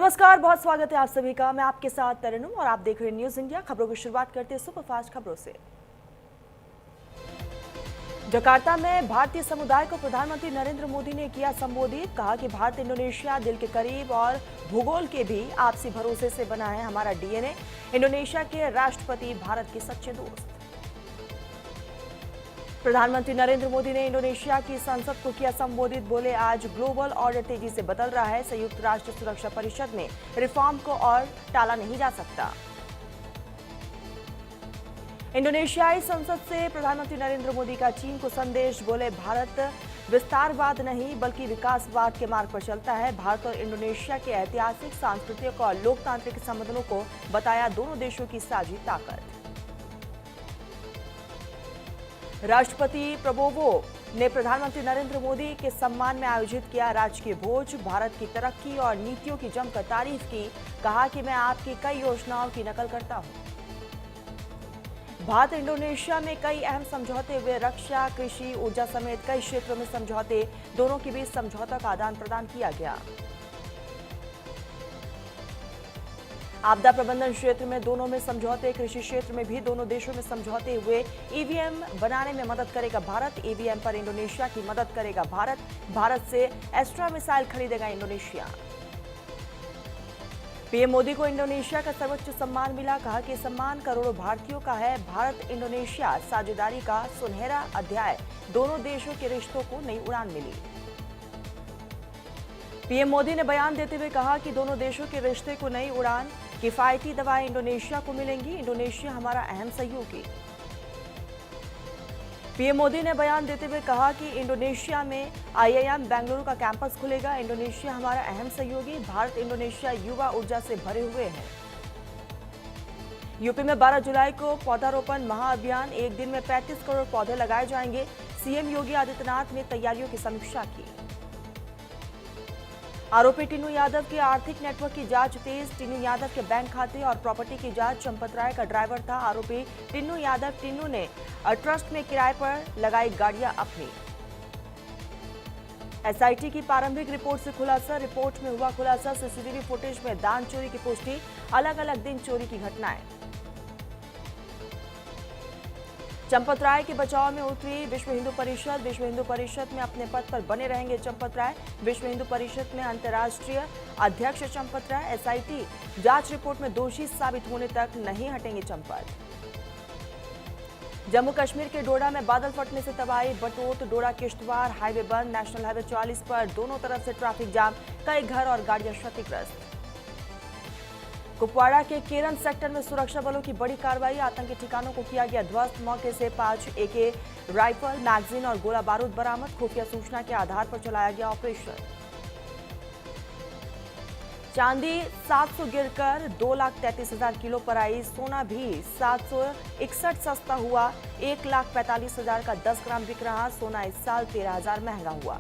नमस्कार, बहुत स्वागत है आप सभी का। मैं आपके साथ तरन्नुम और आप देख रहे हैं न्यूज इंडिया। खबरों की शुरुआत करते हैं सुपरफास्ट खबरों से। जकार्ता में भारतीय समुदाय को प्रधानमंत्री नरेंद्र मोदी ने किया संबोधित। कहा कि भारत इंडोनेशिया दिल के करीब और भूगोल के भी आपसी भरोसे से बना है हमारा डीएनए। इंडोनेशिया के राष्ट्रपति भारत के सच्चे दोस्त। प्रधानमंत्री नरेंद्र मोदी ने इंडोनेशिया की संसद को किया संबोधित। बोले, आज ग्लोबल ऑर्डर तेजी से बदल रहा है। संयुक्त राष्ट्र सुरक्षा परिषद में रिफॉर्म को और टाला नहीं जा सकता। इंडोनेशियाई संसद से प्रधानमंत्री नरेंद्र मोदी का चीन को संदेश। बोले, भारत विस्तारवाद नहीं बल्कि विकासवाद के मार्ग पर चलता है। भारत और इंडोनेशिया के ऐतिहासिक, सांस्कृतिक और लोकतांत्रिक संबंधों को बताया दोनों देशों की साझी ताकत। राष्ट्रपति प्रबोवो ने प्रधानमंत्री नरेंद्र मोदी के सम्मान में आयोजित किया राजकीय भोज। भारत की तरक्की और नीतियों की जमकर तारीफ की। कहा कि मैं आपकी कई योजनाओं की नकल करता हूं। भारत इंडोनेशिया में कई अहम समझौते हुए। रक्षा, कृषि, ऊर्जा समेत कई क्षेत्रों में समझौते। दोनों के बीच समझौता का आदान प्रदान किया गया। आपदा प्रबंधन क्षेत्र में दोनों में समझौते। कृषि क्षेत्र में भी दोनों देशों में समझौते हुए। ईवीएम बनाने में मदद करेगा भारत। ईवीएम पर इंडोनेशिया की मदद करेगा भारत। भारत से एस्ट्रा मिसाइल खरीदेगा इंडोनेशिया। पीएम मोदी को इंडोनेशिया का सर्वोच्च सम्मान मिला। कहा कि सम्मान करोड़ों भारतीयों का है। भारत इंडोनेशिया साझेदारी का सुनहरा अध्याय। दोनों देशों के रिश्तों को नई उड़ान मिली। पीएम मोदी ने बयान देते हुए कहा कि दोनों देशों के रिश्ते को नई उड़ान। किफायती दवाएं इंडोनेशिया को मिलेंगी। इंडोनेशिया हमारा अहम सहयोगी। पीएम मोदी ने बयान देते हुए कहा कि इंडोनेशिया में आईआईएम बेंगलुरु का कैंपस खुलेगा। इंडोनेशिया हमारा अहम सहयोगी। भारत इंडोनेशिया युवा ऊर्जा से भरे हुए हैं। यूपी में 12 जुलाई को पौधारोपण महाअभियान। एक दिन में 35 करोड़ पौधे लगाए जाएंगे। सीएम योगी आदित्यनाथ ने तैयारियों की समीक्षा की। आरोपी टिन्नू यादव के आर्थिक नेटवर्क की जांच तेज। टिन्नू यादव के बैंक खाते और प्रॉपर्टी की जांच। चंपत राय का ड्राइवर था आरोपी टिन्नू यादव। टिन्नू ने ट्रस्ट में किराए पर लगाई गाड़ियां अपनी। एसआईटी की प्रारंभिक रिपोर्ट से खुलासा। रिपोर्ट में हुआ खुलासा, सीसीटीवी फुटेज में दान चोरी की पुष्टि। अलग अलग दिन चोरी की घटनाएं। चंपत राय के बचाव में उतरी विश्व हिंदू परिषद। विश्व हिंदू परिषद में अपने पद पर बने रहेंगे चंपत राय। विश्व हिंदू परिषद में अंतर्राष्ट्रीय अध्यक्ष चंपत राय। एसआईटी जांच रिपोर्ट में दोषी साबित होने तक नहीं हटेंगे चंपत। जम्मू कश्मीर के डोडा में बादल फटने से तबाही। बटोत, डोडा किश्तवाड़ हाईवे बंद। नेशनल हाईवे 44 पर दोनों तरफ से ट्रैफिक जाम। कई घर और गाड़ियां क्षतिग्रस्त। कुपवाड़ा के केरन सेक्टर में सुरक्षा बलों की बड़ी कार्रवाई। आतंकी ठिकानों को किया गया ध्वस्त। मौके से 5 एके राइफल, मैगजीन और गोला बारूद बरामद। खुफिया सूचना के आधार पर चलाया गया ऑपरेशन। चांदी 700 गिरकर 2,33,000 किलो पर आई। सोना भी 761 सस्ता हुआ। 1,45,000 का 10 ग्राम बिक रहा। सोना इस साल 13,000 महंगा हुआ।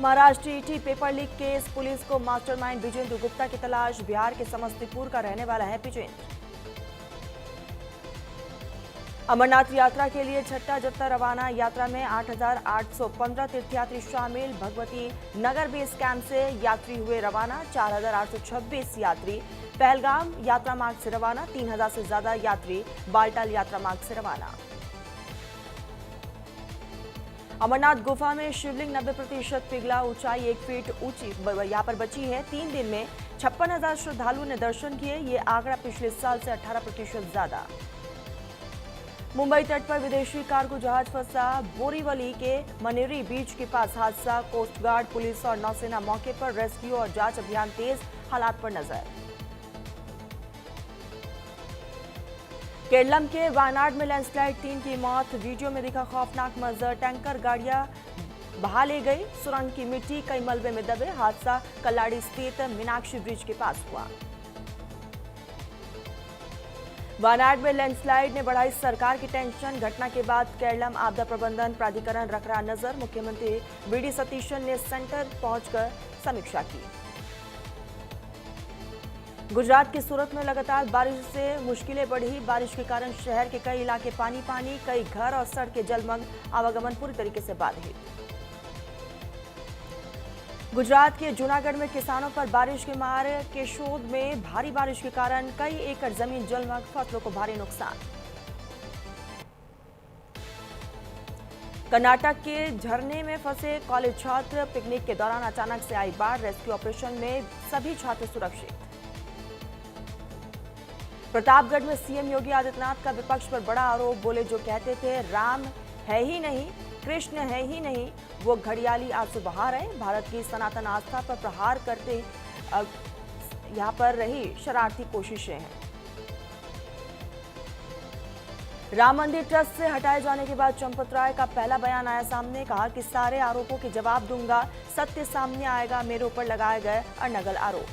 Maharashtra ET paper leak case. Police को मास्टरमाइंड विजेंद्र गुप्ता की तलाश। बिहार के समस्तीपुर का रहने वाला है विजेंद्र। अमरनाथ यात्रा के लिए छठा जत्था रवाना। यात्रा में 8,815 तीर्थयात्री शामिल। भगवती नगर बेस कैंप से यात्री हुए रवाना। 4,826 यात्री पहलगाम यात्रा मार्ग से रवाना। 3,000 से ज्यादा यात्री बालटाल यात्रा मार्ग से रवाना। अमरनाथ गुफा में शिवलिंग 90% पिघला। ऊंचाई 1 फीट ऊंची यहां पर बची है। 3 दिन में 56,000 श्रद्धालुओं ने दर्शन किए। ये आंकड़ा पिछले साल से 18% ज्यादा। मुंबई तट पर विदेशी कार्गो जहाज फंसा। बोरीवली के मनेरी बीच के पास हादसा। कोस्ट गार्ड, पुलिस और नौसेना मौके पर। रेस्क्यू और जांच अभियान तेज। हालात पर नजर। केरलम के वायनाड में लैंडस्लाइड, 3 की मौत। वीडियो में दिखा खौफनाक मंजर। टैंकर गाड़ियां बहा ले गई। सुरंग की मिट्टी कई मलबे में दबे। हादसा कल्लाड़ी स्थित मीनाक्षी ब्रिज के पास हुआ। वायनाड में लैंडस्लाइड ने बढ़ाई सरकार की टेंशन। घटना के बाद केरलम आपदा प्रबंधन प्राधिकरण रख रहा नजर। मुख्यमंत्री वीडी सतीशन ने सेंटर पहुंचकर समीक्षा की। गुजरात के सूरत में लगातार बारिश से मुश्किलें बढ़ी। बारिश के कारण शहर के कई इलाके पानी पानी। कई घर और सड़कें जलमग्न। आवागमन पूरी तरीके से बाधित। गुजरात के जूनागढ़ में किसानों पर बारिश के मार। केशोद में भारी बारिश के कारण कई एकड़ जमीन जलमग्न, फसलों को भारी नुकसान। कर्नाटक के झरने में फंसे कॉलेज छात्र, पिकनिक के दौरान अचानक से आई बाढ़। रेस्क्यू ऑपरेशन में सभी छात्र सुरक्षित। प्रतापगढ़ में सीएम योगी आदित्यनाथ का विपक्ष पर बड़ा आरोप। बोले, जो कहते थे राम है ही नहीं, कृष्ण है ही नहीं, वो घड़ियाली आंसू बहा रहे। भारत की सनातन आस्था पर प्रहार करते यहाँ पर रही शरारती कोशिशें हैं। राम मंदिर ट्रस्ट से हटाए जाने के बाद चंपत राय का पहला बयान आया सामने। कहा कि सारे आरोपों के जवाब दूंगा, सत्य सामने आएगा, मेरे ऊपर लगाए गए अनगल आरोप।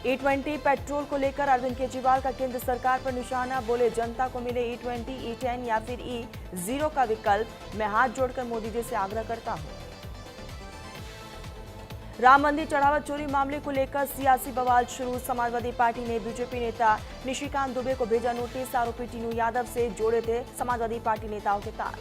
E20 पेट्रोल को लेकर अरविंद केजरीवाल का केंद्र सरकार पर निशाना। बोले, जनता को मिले E20, E10 या फिर E0 का विकल्प। मैं हाथ जोड़कर मोदी जी से आग्रह करता हूं। राम मंदिर चढ़ावा चोरी मामले को लेकर सियासी बवाल शुरू। समाजवादी पार्टी ने बीजेपी नेता निशिकांत दुबे को भेजा नोटिस। आरोपी टीनू यादव से जोड़े थे समाजवादी पार्टी नेताओं के तार।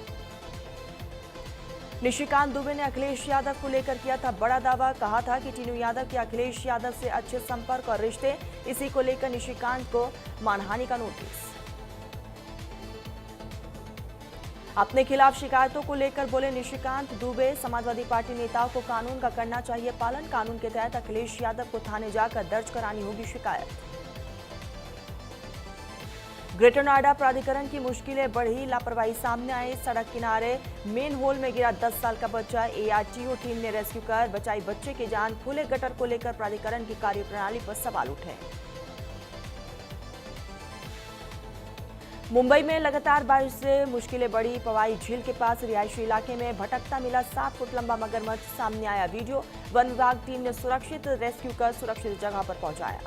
निशिकांत दुबे ने अखिलेश यादव को लेकर किया था बड़ा दावा। कहा था कि टीनू यादव के अखिलेश यादव से अच्छे संपर्क और रिश्ते। इसी को लेकर निशिकांत को मानहानि का नोटिस। अपने खिलाफ शिकायतों को लेकर बोले निशिकांत दुबे, समाजवादी पार्टी नेताओं को कानून का करना चाहिए पालन। कानून के तहत अखिलेश यादव को थाने जाकर दर्ज करानी होगी शिकायत। ग्रेटर नोएडा प्राधिकरण की मुश्किलें बढ़ी, लापरवाही सामने आई। सड़क किनारे मेन होल में गिरा 10 साल का बच्चा। ARTO टीम ने रेस्क्यू कर बचाई बच्चे की जान। खुले गटर को लेकर प्राधिकरण की कार्यप्रणाली पर सवाल उठे। मुंबई में लगातार बारिश से मुश्किलें बढ़ी। पवाई झील के पास रिहायशी इलाके में भटकता मिला 7 फुट लंबा मगरमच्छ। सामने आया वीडियो। वन विभाग टीम ने सुरक्षित रेस्क्यू कर सुरक्षित जगह पर पहुंचाया।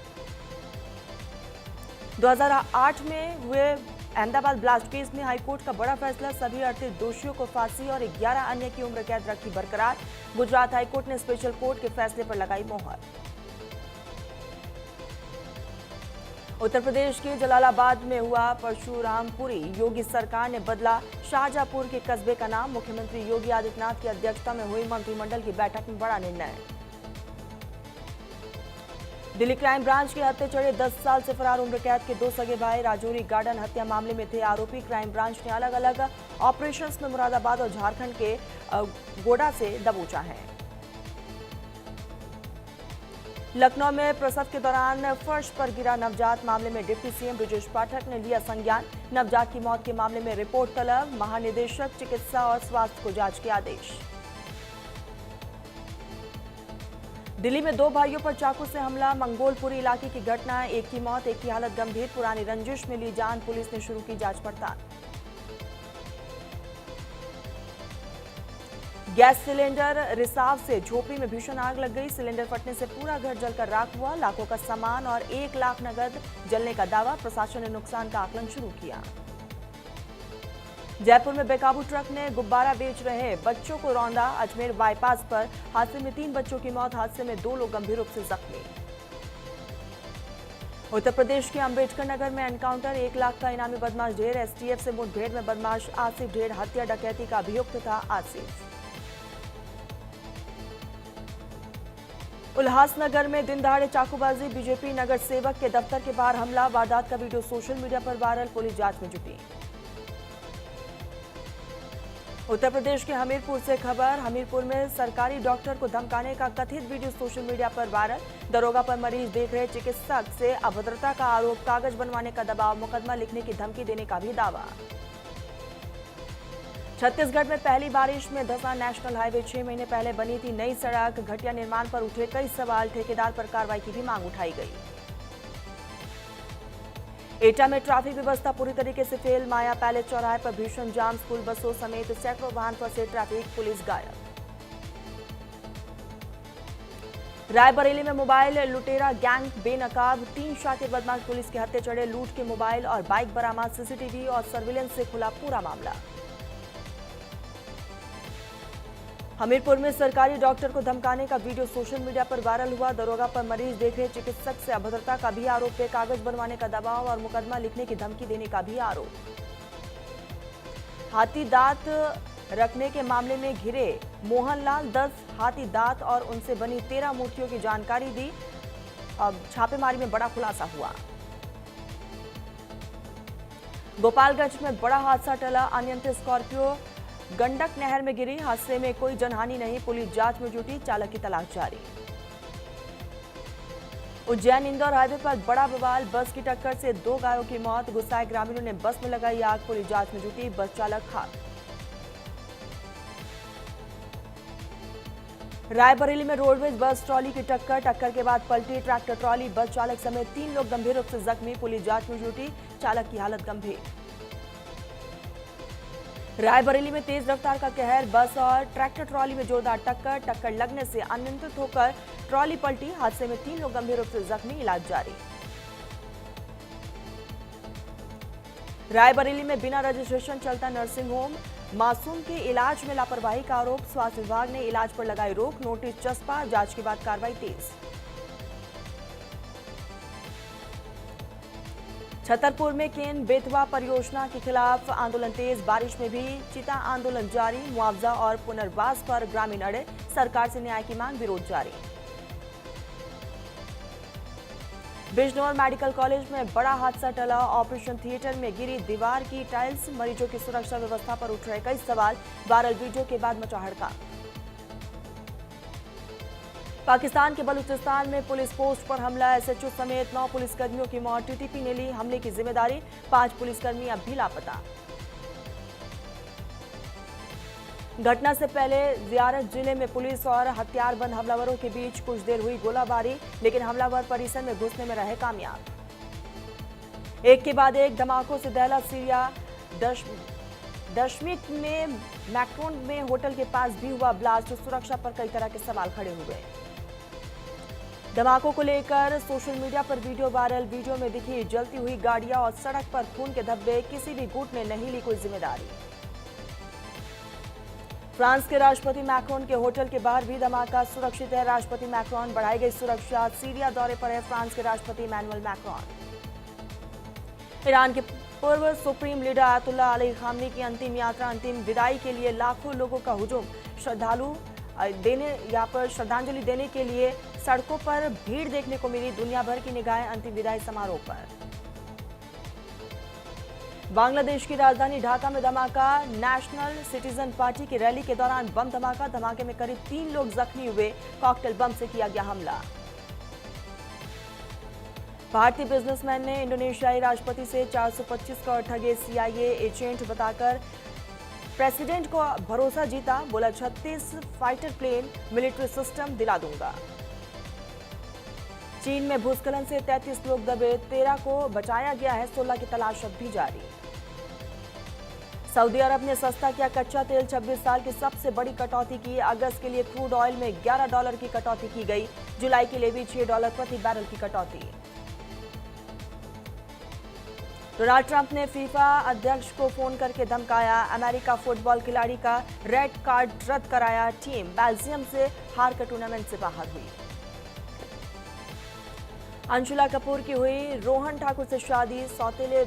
2008 में हुए अहमदाबाद ब्लास्ट केस में हाईकोर्ट का बड़ा फैसला। सभी 38 दोषियों को फांसी और 11 अन्य की उम्र कैद रखी बरकरार। गुजरात हाईकोर्ट ने स्पेशल कोर्ट के फैसले पर लगाई मोहर। उत्तर प्रदेश के जलालाबाद में हुआ परशुरामपुरी। योगी सरकार ने बदला शाहजहांपुर के कस्बे का नाम। मुख्यमंत्री योगी आदित्यनाथ की अध्यक्षता में हुई मंत्रिमंडल की बैठक में बड़ा निर्णय। दिल्ली क्राइम ब्रांच के हत्या चढ़े 10 साल से फरार उम्र कैद के 2 सगे भाई राजौरी गार्डन हत्या मामले में थे आरोपी। क्राइम ब्रांच ने अलग अलग ऑपरेशंस में मुरादाबाद और झारखंड के गोडा से दबोचा है। लखनऊ में प्रसव के दौरान फर्श पर गिरा नवजात मामले में डिप्टी सीएम ब्रजेश पाठक ने लिया संज्ञान। नवजात की मौत के मामले में रिपोर्ट तलब। महानिदेशक चिकित्सा और स्वास्थ्य को जांच के आदेश। दिल्ली में 2 भाइयों पर चाकू से हमला। मंगोलपुरी इलाके की घटना। एक की मौत, एक की हालत गंभीर। पुरानी रंजिश में ली जान। पुलिस ने शुरू की जांच पड़ताल। गैस सिलेंडर रिसाव से झोपड़ी में भीषण आग लग गई। सिलेंडर फटने से पूरा घर जलकर राख हुआ। लाखों का सामान और 1 लाख नगद जलने का दावा। प्रशासन ने नुकसान का आकलन शुरू किया। जयपुर में बेकाबू ट्रक ने गुब्बारा बेच रहे बच्चों को रौंदा। अजमेर बाईपास पर हादसे में 3 बच्चों की मौत। हादसे में 2 लोग गंभीर रूप से जख्मी। उत्तर प्रदेश के अंबेडकर नगर में एनकाउंटर। 1 लाख का इनामी बदमाश ढेर। STF से मुठभेड़ में बदमाश आसिफ ढेर हत्या डकैती का अभियुक्त था आसिफ। उल्हासनगर में दिन दहाड़े चाकूबाजी। बीजेपी नगर सेवक के दफ्तर के बाहर हमला। वारदात का वीडियो सोशल मीडिया पर वायरल। पुलिस जांच में जुटी। उत्तर प्रदेश के हमीरपुर से खबर। हमीरपुर में सरकारी डॉक्टर को धमकाने का कथित वीडियो सोशल मीडिया पर वायरल। दरोगा पर मरीज देख रहे चिकित्सक से अभद्रता का आरोप। कागज बनवाने का दबाव। मुकदमा लिखने की धमकी देने का भी दावा। छत्तीसगढ़ में पहली बारिश में धंसा नेशनल हाईवे। 6 महीने पहले बनी थी नई सड़क। घटिया निर्माण पर उठे कई सवाल। ठेकेदार पर कार्रवाई की भी मांग उठाई गई। एटा में ट्रैफिक व्यवस्था पूरी तरीके से फेल। माया पैलेस चौराहे पर भीषण जाम। स्कूल बसों समेत सैकड़ों वाहन फंसे। ट्रैफिक पुलिस गायब। रायबरेली में मोबाइल लुटेरा गैंग बेनकाब। 3 शातिर बदमाश पुलिस के हत्थे चढ़े। लूट के मोबाइल और बाइक बरामद। CCTV और सर्विलेंस से खुला पूरा मामला। हमीरपुर में सरकारी डॉक्टर को धमकाने का वीडियो सोशल मीडिया पर वायरल हुआ। दरोगा पर मरीज देख रहे चिकित्सक से अभद्रता का भी आरोप है। कागज बनवाने का दबाव और मुकदमा लिखने की धमकी देने का भी आरोप। हाथी दांत रखने के मामले में घिरे मोहनलाल 10 हाथी दांत और उनसे बनी 13 मूर्तियों की जानकारी दी। अब छापेमारी में बड़ा खुलासा हुआ। गोपालगंज में बड़ा हादसा टला। अनियंत्रित स्कॉर्पियो गंडक नहर में गिरी। हादसे में कोई जनहानि नहीं, पुलिस जांच में जुटी, चालक की तलाश जारी। उज्जैन इंदौर हाईवे पर बड़ा बवाल। बस की टक्कर से 2 गायों की मौत। गुस्साए ग्रामीणों ने बस में लगाई आग, पुलिस जांच में जुटी, बस चालक खाक। रायबरेली में रोडवेज बस ट्रॉली की टक्कर के बाद पलटी ट्रैक्टर ट्रॉली। बस चालक समेत 3 लोग गंभीर रूप से जख्मी, पुलिस जांच में जुटी, चालक की हालत गंभीर। रायबरेली में तेज रफ्तार का कहर। बस और ट्रैक्टर ट्रॉली में जोरदार टक्कर लगने से अनियंत्रित होकर ट्रॉली पलटी। हादसे में 3 लोग गंभीर रूप से जख्मी, इलाज जारी। रायबरेली में बिना रजिस्ट्रेशन चलता नर्सिंग होम। मासूम के इलाज में लापरवाही का आरोप। स्वास्थ्य विभाग ने इलाज पर लगाई रोक, नोटिस चस्पा, जांच के बाद कार्रवाई तेज। छतरपुर में केन बेतवा परियोजना के खिलाफ आंदोलन तेज। बारिश में भी चिता आंदोलन जारी। मुआवजा और पुनर्वास पर ग्रामीण अड़े, सरकार से न्याय की मांग, विरोध जारी। बिजनौर मेडिकल कॉलेज में बड़ा हादसा टला। ऑपरेशन थिएटर में गिरी दीवार की टाइल्स। मरीजों की सुरक्षा व्यवस्था पर उठ रहे कई सवाल। वायरल वीडियो के बाद मचा हड़कंप। पाकिस्तान के बलूचिस्तान में पुलिस पोस्ट पर हमला। एसएचओ समेत 9 पुलिसकर्मियों की मौत। टीटीपी ने ली हमले की जिम्मेदारी। 5 पुलिसकर्मी अब भी लापता। घटना से पहले जियारत जिले में पुलिस और हथियारबंद हमलावरों के बीच कुछ देर हुई गोलाबारी, लेकिन हमलावर परिसर में घुसने में रहे कामयाब। एक के बाद एक धमाकों से दहला सीरिया। दशमिक में मैक्रोन में होटल के पास भी हुआ ब्लास्ट। सुरक्षा पर कई तरह के सवाल खड़े हुए। धमाकों को लेकर सोशल मीडिया पर वीडियो वायरल। वीडियो में दिखी जलती हुई गाड़ियां और सड़क पर खून के धब्बे। किसी भी गुट ने नहीं ली कोई जिम्मेदारी। फ्रांस के राष्ट्रपति मैक्रोन के होटल के बाहर भी धमाका। सुरक्षित है राष्ट्रपति मैक्रोन, बढ़ाई गई सुरक्षा। सीरिया दौरे पर है फ्रांस के राष्ट्रपति इमैनुअल मैक्रोन। ईरान के पूर्व सुप्रीम लीडर आयतुल्लाह अली खामनी की अंतिम यात्रा, अंतिम विदाई के लिए लाखों लोगों का हुजूम। श्रद्धांजलि देने के लिए सड़कों पर भीड़ देखने को मिली। दुनिया भर की निगाहें अंतिम विदाई समारोह पर। बांग्लादेश की राजधानी ढाका में धमाका। नेशनल सिटीजन पार्टी की रैली के दौरान बम धमाका। धमाके में करीब 3 लोग जख्मी हुए। कॉकटेल बम से किया गया हमला। भारतीय बिजनेसमैन ने इंडोनेशियाई राष्ट्रपति से 425 करोड़ ठगे। CIA एजेंट बताकर प्रेसिडेंट को भरोसा जीता। बोला 36 फाइटर प्लेन, मिलिट्री सिस्टम दिला दूंगा। चीन में भूस्खलन से 33 लोग दबे। 13 को बचाया गया है। 16 की तलाश अब भी जारी। सऊदी अरब ने सस्ता किया कच्चा तेल। 26 साल की सबसे बड़ी कटौती की। अगस्त के लिए क्रूड ऑयल में $11 की कटौती की गई। जुलाई के लिए भी $6 प्रति बैरल की कटौती। डोनाल्ड ट्रंप ने फीफा अध्यक्ष को फोन करके धमकाया। अमेरिका फुटबॉल खिलाड़ी का रेड कार्ड रद्द कराया। टीम बेल्जियम से हार कर टूर्नामेंट से बाहर हुई। अंशुला कपूर की हुई रोहन ठाकुर से शादी। सौतेले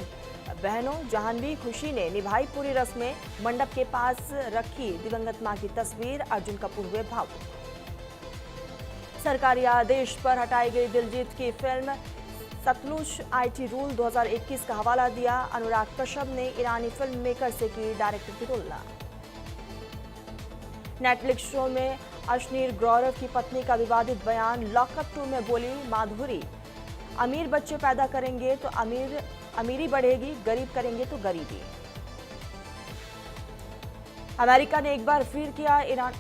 बहनों जाह्नवी खुशी ने निभाई पूरी रस्में। मंडप के पास रखी दिवंगत मां की तस्वीर। अर्जुन कपूर हुए भावुक। सरकारी आदेश पर हटाई गई दिलजीत की फिल्म सतलुज। IT रूल 2021 का हवाला दिया। अनुराग कश्यप ने ईरानी फिल्म मेकर से की डायरेक्टर की तुलना। नेटफ्लिक्स शो में अश्नीर गौरव की पत्नी का विवादित बयान। लॉकअप 2 में बोली माधुरी, अमीर बच्चे पैदा करेंगे तो अमीरी बढ़ेगी, गरीब करेंगे तो गरीबी। अमेरिका ने एक बार फिर किया ईरान